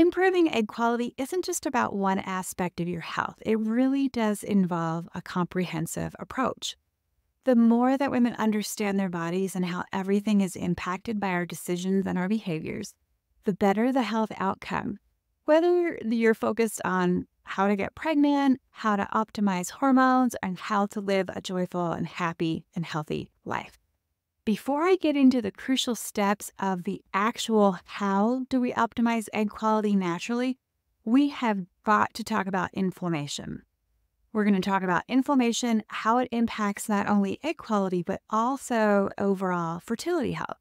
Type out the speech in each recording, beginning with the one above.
Improving egg quality isn't just about one aspect of your health. It really does involve a comprehensive approach. The more that women understand their bodies and how everything is impacted by our decisions and our behaviors, the better the health outcome. Whether you're focused on how to get pregnant, how to optimize hormones, and how to live a joyful and happy and healthy life. Before I get into the crucial steps of the actual how do we optimize egg quality naturally, we have got to talk about inflammation. We're going to talk about inflammation, how it impacts not only egg quality, but also overall fertility health.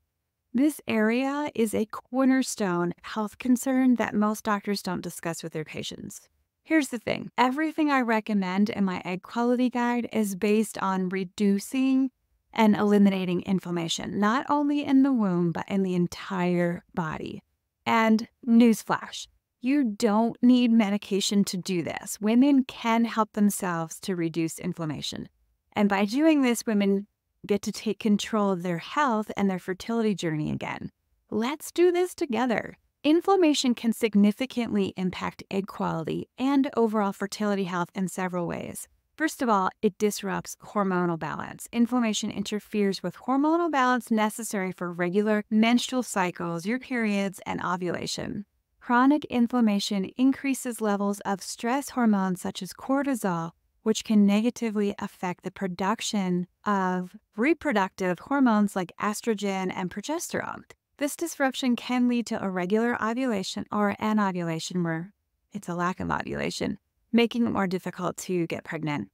This area is a cornerstone health concern that most doctors don't discuss with their patients. Here's the thing. Everything I recommend in my egg quality guide is based on reducing and eliminating inflammation, not only in the womb, but in the entire body. And newsflash, you don't need medication to do this. Women can help themselves to reduce inflammation. And by doing this, women get to take control of their health and their fertility journey again. Let's do this together. Inflammation can significantly impact egg quality and overall fertility health in several ways. First of all, it disrupts hormonal balance. Inflammation interferes with hormonal balance necessary for regular menstrual cycles, your periods, and ovulation. Chronic inflammation increases levels of stress hormones such as cortisol, which can negatively affect the production of reproductive hormones like estrogen and progesterone. This disruption can lead to irregular ovulation or anovulation, where it's a lack of ovulation, making it more difficult to get pregnant.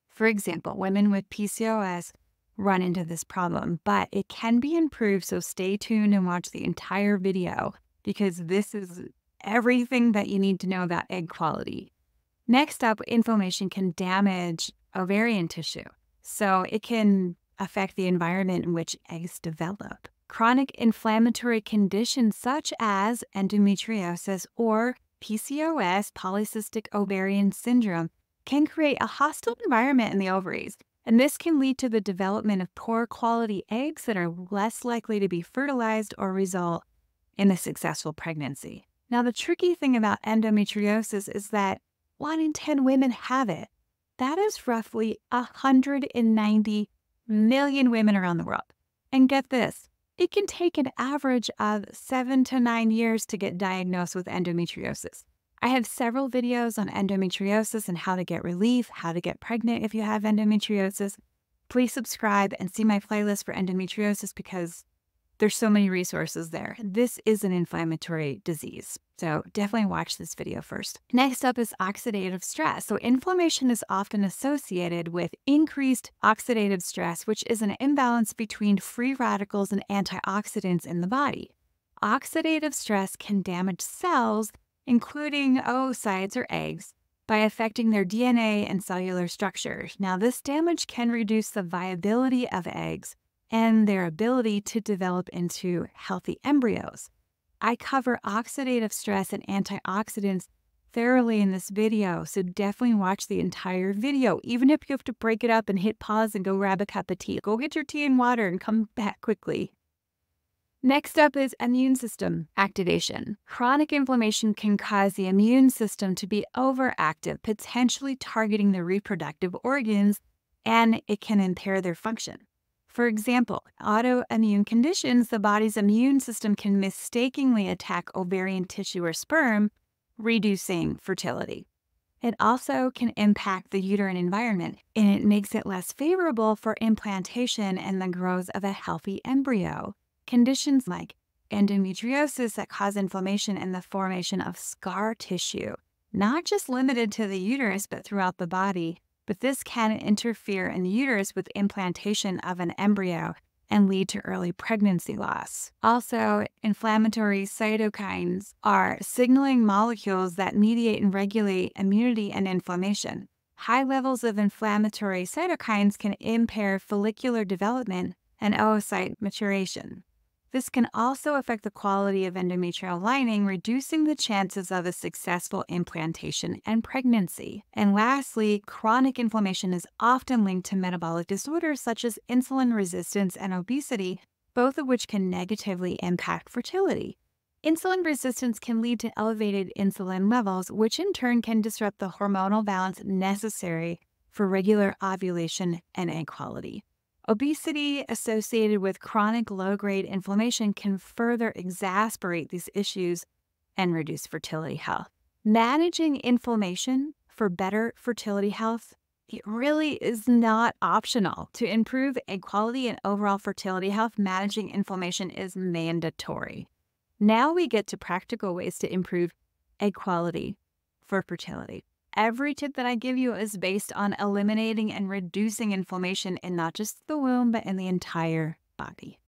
For example, women with PCOS run into this problem, but it can be improved, so stay tuned and watch the entire video because this is everything that you need to know about egg quality. Next up, inflammation can damage ovarian tissue, so it can affect the environment in which eggs develop. Chronic inflammatory conditions such as endometriosis or PCOS, polycystic ovarian syndrome, can create a hostile environment in the ovaries, and this can lead to the development of poor quality eggs that are less likely to be fertilized or result in a successful pregnancy. Now, the tricky thing about endometriosis is that 1 in 10 women have it. That is roughly 190 million women around the world. And get this, it can take an average of 7 to 9 years to get diagnosed with endometriosis. I have several videos on endometriosis and how to get relief, how to get pregnant if you have endometriosis. Please subscribe and see my playlist for endometriosis because there's so many resources there. This is an inflammatory disease, so definitely watch this video first. Next up is oxidative stress. So inflammation is often associated with increased oxidative stress, which is an imbalance between free radicals and antioxidants in the body. Oxidative stress can damage cells, including oocytes or eggs, by affecting their DNA and cellular structure. Now, this damage can reduce the viability of eggs and their ability to develop into healthy embryos. I cover oxidative stress and antioxidants thoroughly in this video, so definitely watch the entire video. Even if you have to break it up and hit pause and go grab a cup of tea, go get your tea and water and come back quickly. Next up is immune system activation. Chronic inflammation can cause the immune system to be overactive, potentially targeting the reproductive organs, and it can impair their function. For example, autoimmune conditions, the body's immune system can mistakenly attack ovarian tissue or sperm, reducing fertility. It also can impact the uterine environment, and it makes it less favorable for implantation and the growth of a healthy embryo. Conditions like endometriosis that cause inflammation and the formation of scar tissue, not just limited to the uterus, but throughout the body. But this can interfere in the uterus with implantation of an embryo and lead to early pregnancy loss. Also, inflammatory cytokines are signaling molecules that mediate and regulate immunity and inflammation. High levels of inflammatory cytokines can impair follicular development and oocyte maturation. This can also affect the quality of endometrial lining, reducing the chances of a successful implantation and pregnancy. And lastly, chronic inflammation is often linked to metabolic disorders such as insulin resistance and obesity, both of which can negatively impact fertility. Insulin resistance can lead to elevated insulin levels, which in turn can disrupt the hormonal balance necessary for regular ovulation and egg quality. Obesity associated with chronic low-grade inflammation can further exacerbate these issues and reduce fertility health. Managing inflammation for better fertility health, it really is not optional. To improve egg quality and overall fertility health, managing inflammation is mandatory. Now we get to practical ways to improve egg quality for fertility. Every tip that I give you is based on eliminating and reducing inflammation in not just the womb, but in the entire body.